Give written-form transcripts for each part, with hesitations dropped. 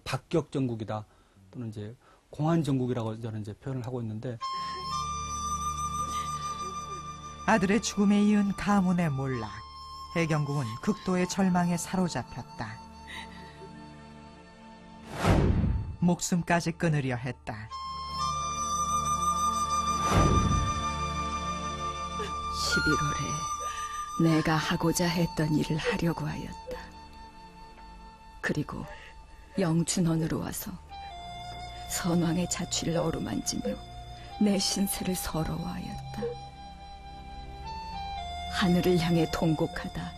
박격 정국이다 또는 이제 공안 정국이라고 저는 이제 표현을 하고 있는데 아들의 죽음에 이은 가문의 몰락. 해경궁은 극도의 절망에 사로잡혔다. 목숨까지 끊으려 했다. 11월에 내가 하고자 했던 일을 하려고 하였다. 그리고 영춘원으로 와서 선왕의 자취를 어루만지며 내 신세를 서러워하였다. 하늘을 향해 통곡하다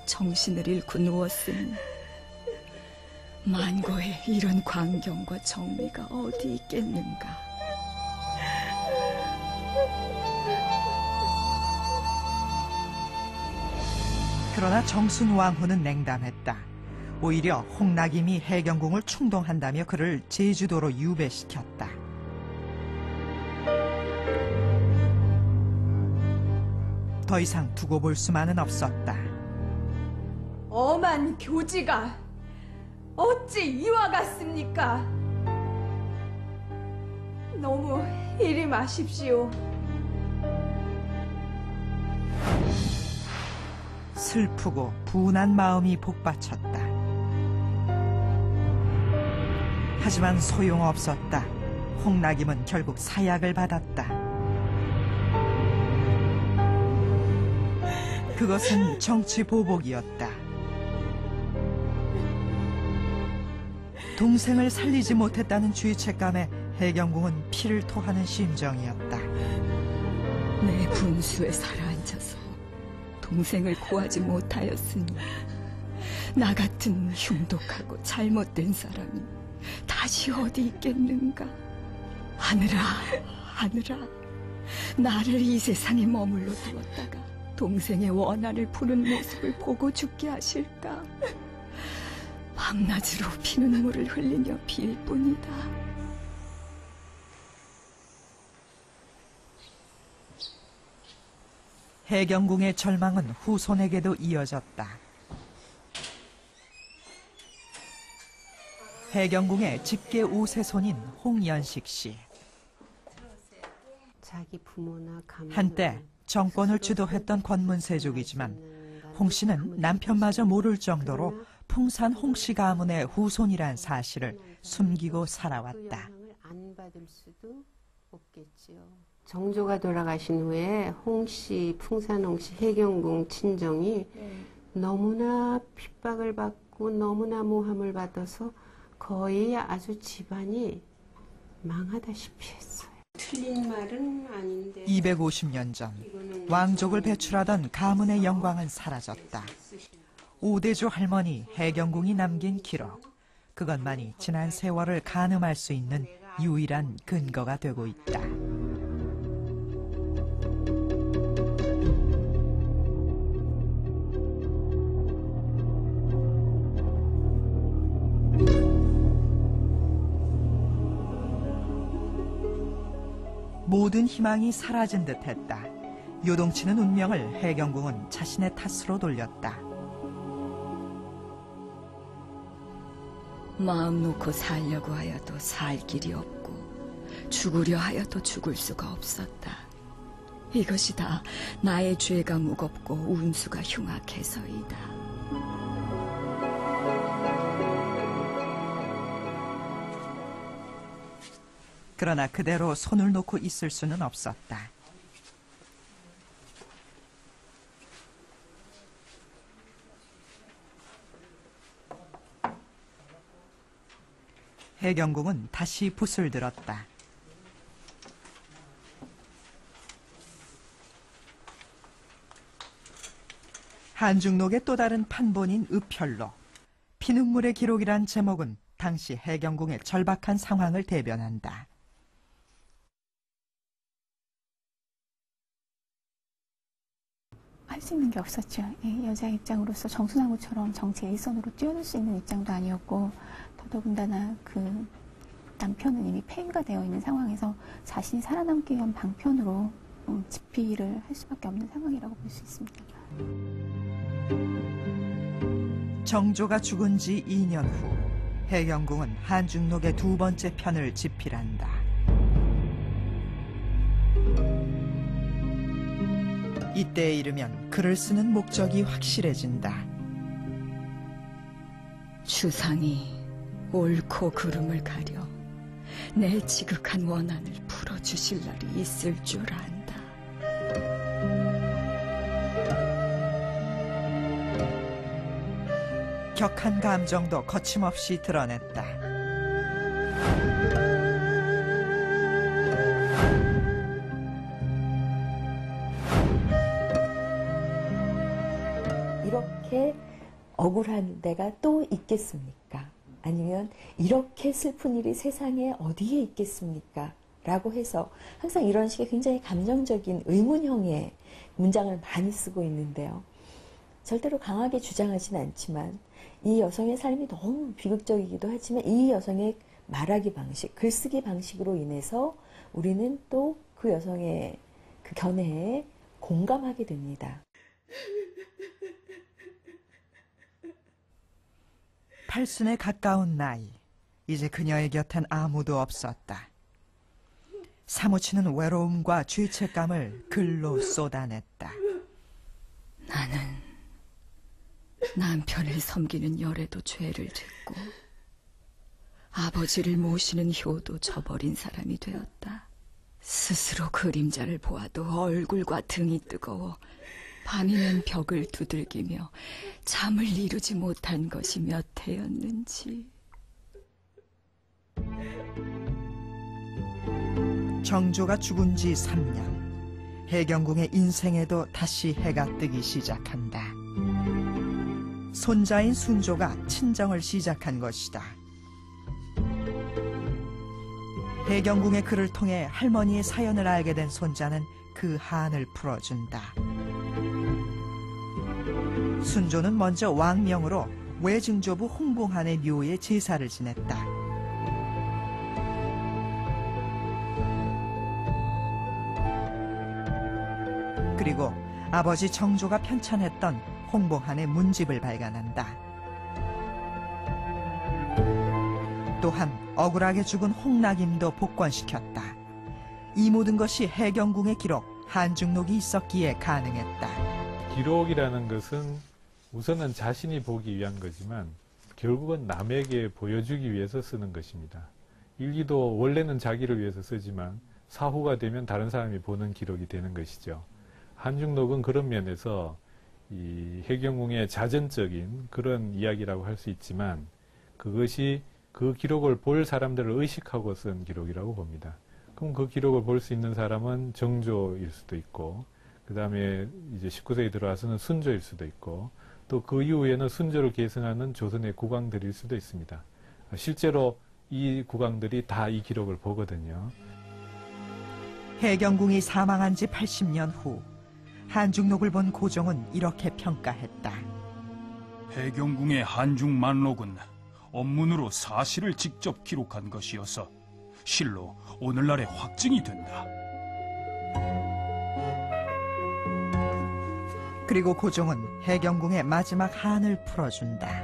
정신을 잃고 누웠으니 만고에 이런 광경과 정리가 어디 있겠는가. 그러나 정순 왕후는 냉담했다. 오히려 홍낙임이 해경궁을 충동한다며 그를 제주도로 유배시켰다. 더 이상 두고 볼 수만은 없었다. 엄한 교지가 어찌 이와 같습니까? 너무 이리 마십시오. 슬프고 분한 마음이 복받쳤다. 하지만 소용없었다. 홍낙임은 결국 사약을 받았다. 그것은 정치 보복이었다. 동생을 살리지 못했다는 죄책감에 해경궁은 피를 토하는 심정이었다. 내 분수에 살아앉아서 동생을 구하지 못하였으니 나 같은 흉독하고 잘못된 사람이 다시 어디 있겠는가. 하늘아, 하늘아, 나를 이 세상에 머물러 두었다가 동생의 원한을 푸는 모습을 보고 죽게 하실까. 밤낮으로 피눈물을 흘리며 빌 뿐이다. 해경궁의 절망은 후손에게도 이어졌다. 해경궁의 직계 5세손인 홍연식 씨. 한때 정권을 주도했던 권문세족이지만 홍 씨는 남편마저 모를 정도로 풍산 홍씨 가문의 후손이란 사실을 숨기고 살아왔다. 정조가 돌아가신 후에 홍씨, 풍산 홍씨, 해경궁 친정이 너무나 핍박을 받고 너무나 모함을 받아서 거의 아주 집안이 망하다시피 했어요. 틀린 말은 아닌데 250년 전 왕족을 배출하던 가문의 영광은 사라졌다. 오대조 할머니 해경궁이 남긴 기록. 그것만이 지난 세월을 가늠할 수 있는 유일한 근거가 되고 있다. 모든 희망이 사라진 듯했다. 요동치는 운명을 해경궁은 자신의 탓으로 돌렸다. 마음 놓고 살려고 하여도 살 길이 없고 죽으려 하여도 죽을 수가 없었다. 이것이 다 나의 죄가 무겁고 운수가 흉악해서이다. 그러나 그대로 손을 놓고 있을 수는 없었다. 해경궁은 다시 붓을 들었다. 한중록의 또 다른 판본인 읍혈록. 피눈물의 기록이란 제목은 당시 해경궁의 절박한 상황을 대변한다. 할 수 있는 게 없었죠. 여자 입장으로서 정순왕후처럼 정치의 일선으로 뛰어들 수 있는 입장도 아니었고, 더더군다나 그 남편은 이미 폐위가 되어 있는 상황에서 자신이 살아남기 위한 방편으로 집필을 할 수밖에 없는 상황이라고 볼 수 있습니다. 정조가 죽은 지 2년 후 해경궁은 한중록의 두 번째 편을 집필한다. 이때에 이르면 글을 쓰는 목적이 확실해진다. 주상이 옳고 그름을 가려 내 지극한 원한을 풀어주실 날이 있을 줄 안다. 격한 감정도 거침없이 드러냈다. 이렇게 억울한 데가 또 있겠습니까? 아니면 이렇게 슬픈 일이 세상에 어디에 있겠습니까? 라고 해서 항상 이런 식의 굉장히 감정적인 의문형의 문장을 많이 쓰고 있는데요. 절대로 강하게 주장하진 않지만 이 여성의 삶이 너무 비극적이기도 하지만 이 여성의 말하기 방식, 글쓰기 방식으로 인해서 우리는 또 그 여성의 그 견해에 공감하게 됩니다. 80에 가까운 나이, 이제 그녀의 곁엔 아무도 없었다. 사무치는 외로움과 죄책감을 글로 쏟아냈다. 나는 남편을 섬기는 열에도 죄를 짓고 아버지를 모시는 효도 저버린 사람이 되었다. 스스로 그림자를 보아도 얼굴과 등이 뜨거워 밤이면 벽을 두들기며 잠을 이루지 못한 것이 몇 해였는지. 정조가 죽은 지 3년, 해경궁의 인생에도 다시 해가 뜨기 시작한다. 손자인 순조가 친정을 시작한 것이다. 해경궁의 글을 통해 할머니의 사연을 알게 된 손자는 그 한을 풀어준다. 순조는 먼저 왕명으로 외증조부 홍봉한의 묘에 제사를 지냈다. 그리고 아버지 정조가 편찬했던 홍봉한의 문집을 발간한다. 또한 억울하게 죽은 홍낙임도 복권시켰다. 이 모든 것이 해경궁의 기록, 한중록이 있었기에 가능했다. 기록이라는 것은 우선은 자신이 보기 위한 거지만 결국은 남에게 보여주기 위해서 쓰는 것입니다. 일기도 원래는 자기를 위해서 쓰지만 사후가 되면 다른 사람이 보는 기록이 되는 것이죠. 한중록은 그런 면에서 이 해경궁의 자전적인 그런 이야기라고 할 수 있지만 그것이 그 기록을 볼 사람들을 의식하고 쓴 기록이라고 봅니다. 그럼 그 기록을 볼 수 있는 사람은 정조일 수도 있고 그 다음에 이제 19세기 들어와서는 순조일 수도 있고 또 그 이후에는 순조를 계승하는 조선의 국왕들일 수도 있습니다. 실제로 이 국왕들이 다 이 기록을 보거든요. 해경궁이 사망한 지 80년 후 한중록을 본 고종은 이렇게 평가했다. 해경궁의 한중만록은 업문으로 사실을 직접 기록한 것이어서 실로 오늘날의 확증이 된다. 그리고 고종은 해경궁의 마지막 한을 풀어준다.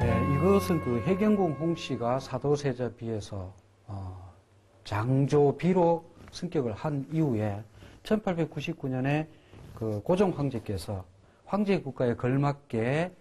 네, 이것은 그 해경궁 홍씨가 사도세자 비해서 장조비로 승격을 한 이후에 1899년에 그 고종 황제께서 황제 국가에 걸맞게